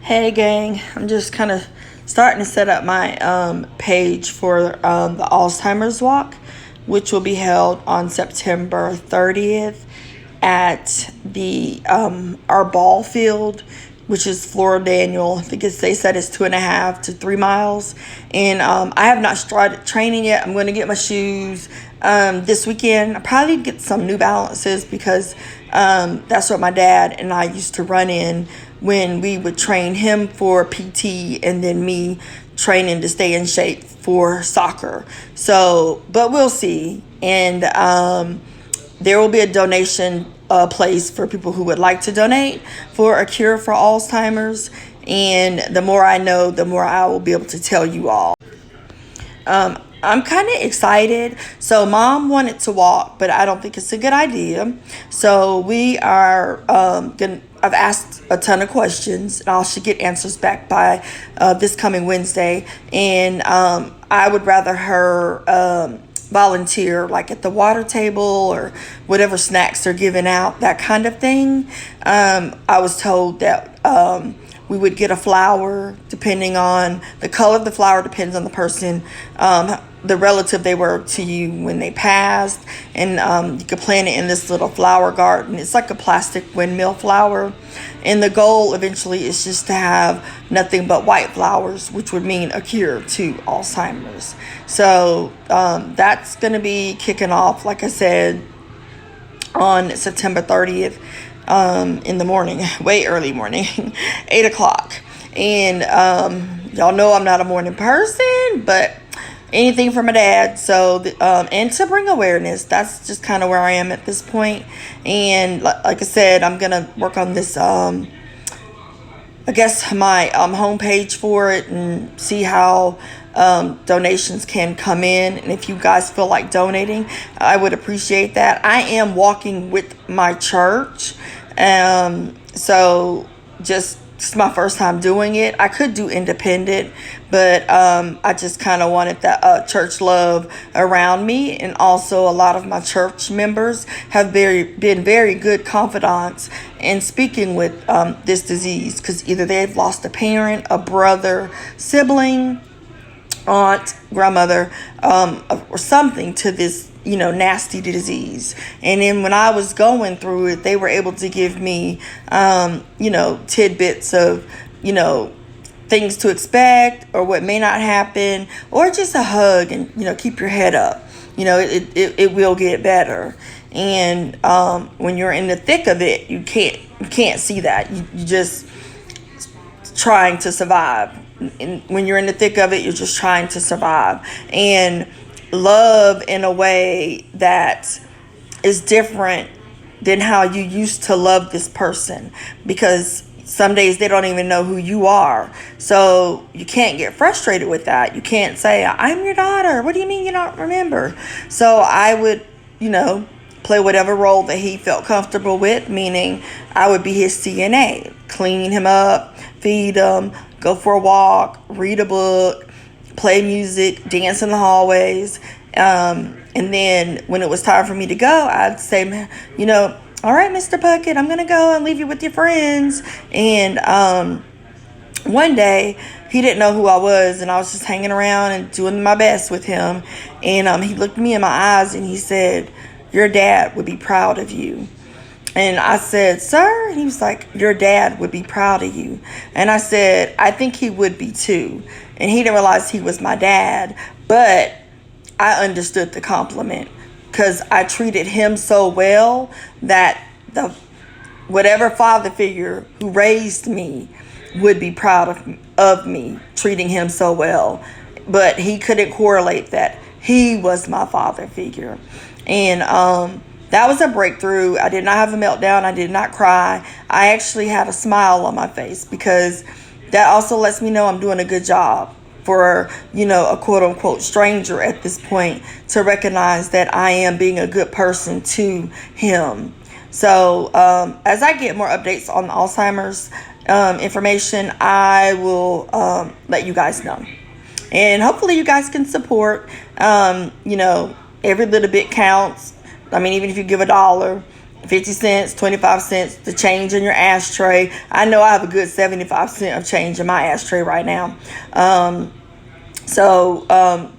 Hey gang, I'm just kind of starting to set up my page for the Alzheimer's walk, which will be held on September 30th at the our ball field, which is Flora Daniel. I think they said it's 2.5 to 3 miles, and I have not started training yet. I'm going to get my shoes this weekend. I probably get some New Balances because that's what my dad and I used to run in when we would train him for PT and then me training to stay in shape for soccer. So, but we'll see. And there will be a donation place for people who would like to donate for a cure for Alzheimer's. And the more I know, the more I will be able to tell you all. I'm kind of excited. So mom wanted to walk, but I don't think it's a good idea. So we are I've asked a ton of questions, and I should get answers back by this coming Wednesday. And I would rather her volunteer, like at the water table or whatever snacks they're giving out, that kind of thing. I was told that we would get a flower depending on the color of the flower, depends on the person, the relative they were to you when they passed. And you could plant it in this little flower garden. It's like a plastic windmill flower. And the goal eventually is just to have nothing but white flowers, which would mean a cure to Alzheimer's. So that's going to be kicking off, like I said, on September 30th. In the morning, way early morning, 8 o'clock. And y'all know I'm not a morning person, but anything for my dad. So, and to bring awareness, that's just kind of where I am at this point. And like I said, I'm going to work on this, I guess my homepage for it and see how donations can come in. And if you guys feel like donating, I would appreciate that. I am walking with my church. So just it's my first time doing it. I could do independent, but I just kind of wanted that church love around me. And also a lot of my church members have been very good confidants in speaking with this disease, because either they've lost a parent, a brother, sibling, aunt, grandmother, or something to this, nasty disease. And then when I was going through it, they were able to give me, tidbits of, things to expect or what may not happen, or just a hug and, keep your head up. It will get better. And when you're in the thick of it, you can't see that. You just trying to survive. And when you're in the thick of it, you're just trying to survive and love in a way that is different than how you used to love this person, because some days they don't even know who you are. So you can't get frustrated with that. You can't say, I'm your daughter. What do you mean you don't remember? So I would, play whatever role that he felt comfortable with, meaning I would be his CNA, clean him up, feed him, go for a walk, read a book, play music, dance in the hallways. And then when it was time for me to go, I'd say, all right, Mr. Puckett, I'm going to go and leave you with your friends. And one day, he didn't know who I was, and I was just hanging around and doing my best with him. And he looked me in my eyes and he said, your dad would be proud of you. And I said, sir? And he was like, your dad would be proud of you. And I said, I think he would be too. And he didn't realize he was my dad, but I understood the compliment because I treated him so well that whatever father figure who raised me would be proud of me treating him so well. But he couldn't correlate that he was my father figure. And that was a breakthrough. I did not have a meltdown. I did not cry. I actually had a smile on my face, because that also lets me know I'm doing a good job for, a quote unquote stranger at this point to recognize that I am being a good person to him. So as I get more updates on the Alzheimer's information, I will let you guys know. And hopefully you guys can support, every little bit counts. I mean, even if you give $1, 50 cents, 25 cents, the change in your ashtray. I know I have a good 75 cents of change in my ashtray right now.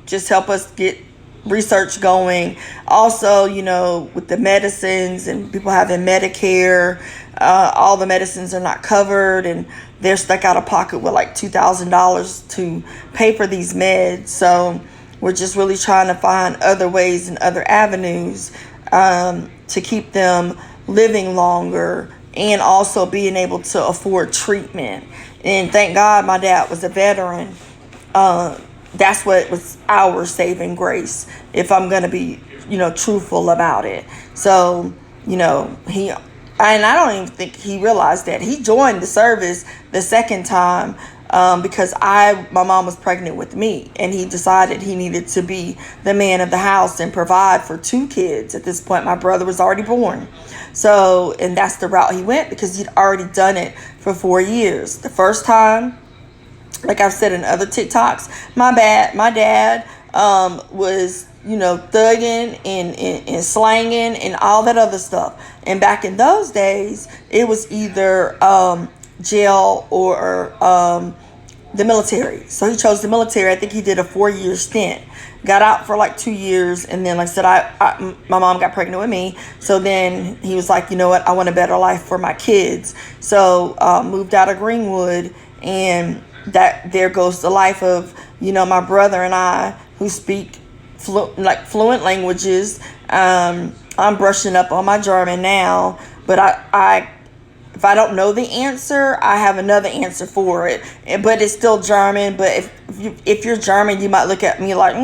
Just help us get research going. Also, with the medicines and people having Medicare, all the medicines are not covered and they're stuck out of pocket with like $2,000 to pay for these meds. So we're just really trying to find other ways and other avenues to keep them living longer and also being able to afford treatment. And thank God my dad was a veteran. That's what was our saving grace, if I'm going to be, truthful about it. So, I don't even think he realized that. He joined the service the second time because my mom was pregnant with me, and he decided he needed to be the man of the house and provide for 2 kids. At this point, my brother was already born. So, and that's the route he went because he'd already done it for 4 years. The first time, like I've said in other TikToks, my dad was, thugging and slanging and all that other stuff. And back in those days, it was either jail or the military. So he chose the military. I think he did a 4-year stint. Got out for like 2 years, and then, like I said, my mom got pregnant with me. So then he was like, you know what, I want a better life for my kids. So moved out of Greenwood, and there goes the life of my brother and I, who speak fluent languages. I'm brushing up on my German now, but if I don't know the answer, I have another answer for it. But it's still German. But if you're German, you might look at me like,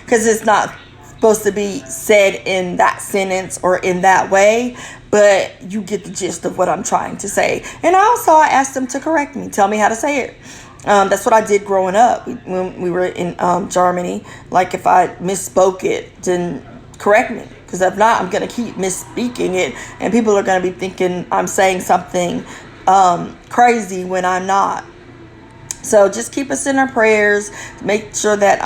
because it's not supposed to be said in that sentence or in that way. But you get the gist of what I'm trying to say. And also, I asked them to correct me, tell me how to say it. That's what I did growing up when we were in Germany. Like, if I misspoke it, then correct me. Because if not, I'm going to keep misspeaking it. And people are going to be thinking I'm saying something crazy when I'm not. So just keep us in our prayers. Make sure that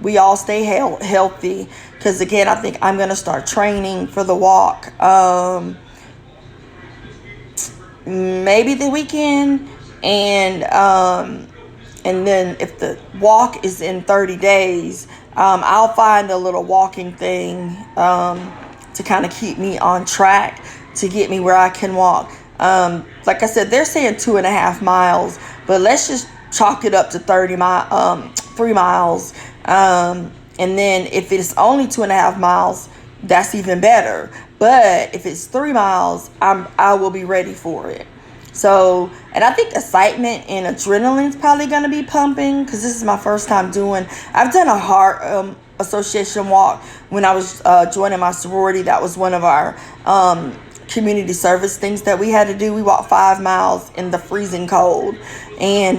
we all stay healthy. Because, again, I think I'm going to start training for the walk. Maybe the weekend. And then if the walk is in 30 days, I'll find a little walking thing to kind of keep me on track, to get me where I can walk. Like I said, they're saying 2.5 miles, but let's just chalk it up to 3 miles. And then if it's only 2.5 miles, that's even better. But if it's 3 miles, I will be ready for it. So, and I think excitement and adrenaline is probably going to be pumping, because this is my first time I've done a heart association walk when I was joining my sorority. That was one of our community service things that we had to do. We walked 5 miles in the freezing cold. And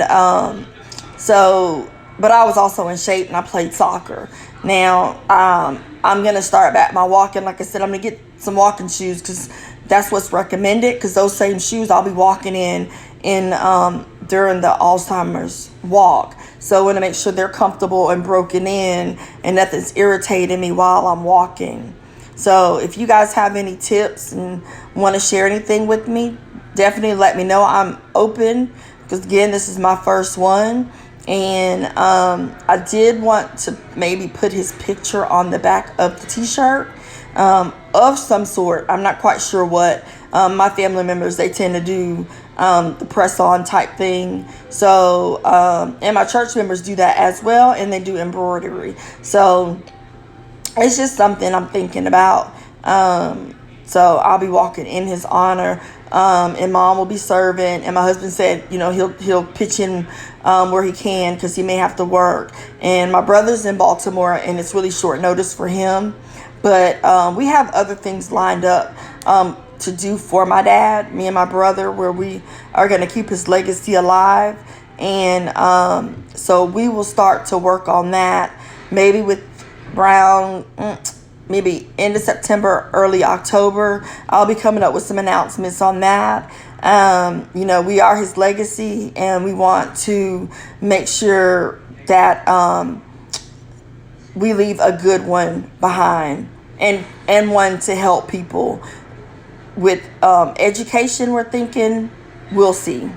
but I was also in shape, and I played soccer. Now, I'm going to start back my walking. Like I said, I'm going to get some walking shoes, because that's what's recommended, because those same shoes I'll be walking in during the Alzheimer's walk. So I want to make sure they're comfortable and broken in, and nothing's irritating me while I'm walking. So if you guys have any tips and want to share anything with me, definitely let me know. I'm open, because, again, this is my first one. And I did want to maybe put his picture on the back of the t-shirt of some sort. I'm not quite sure what. My family members, they tend to do the press-on type thing. So, and my church members do that as well, and they do embroidery. So it's just something I'm thinking about. So I'll be walking in his honor, and Mom will be serving. And my husband said, he'll pitch in where he can, because he may have to work. And my brother's in Baltimore, and it's really short notice for him. But we have other things lined up to do for my dad, me and my brother, where we are going to keep his legacy alive. And so we will start to work on that, maybe with around maybe end of September, early October. I'll be coming up with some announcements on that. We are his legacy, and we want to make sure that we leave a good one behind, and one to help people with education, we're thinking we'll see.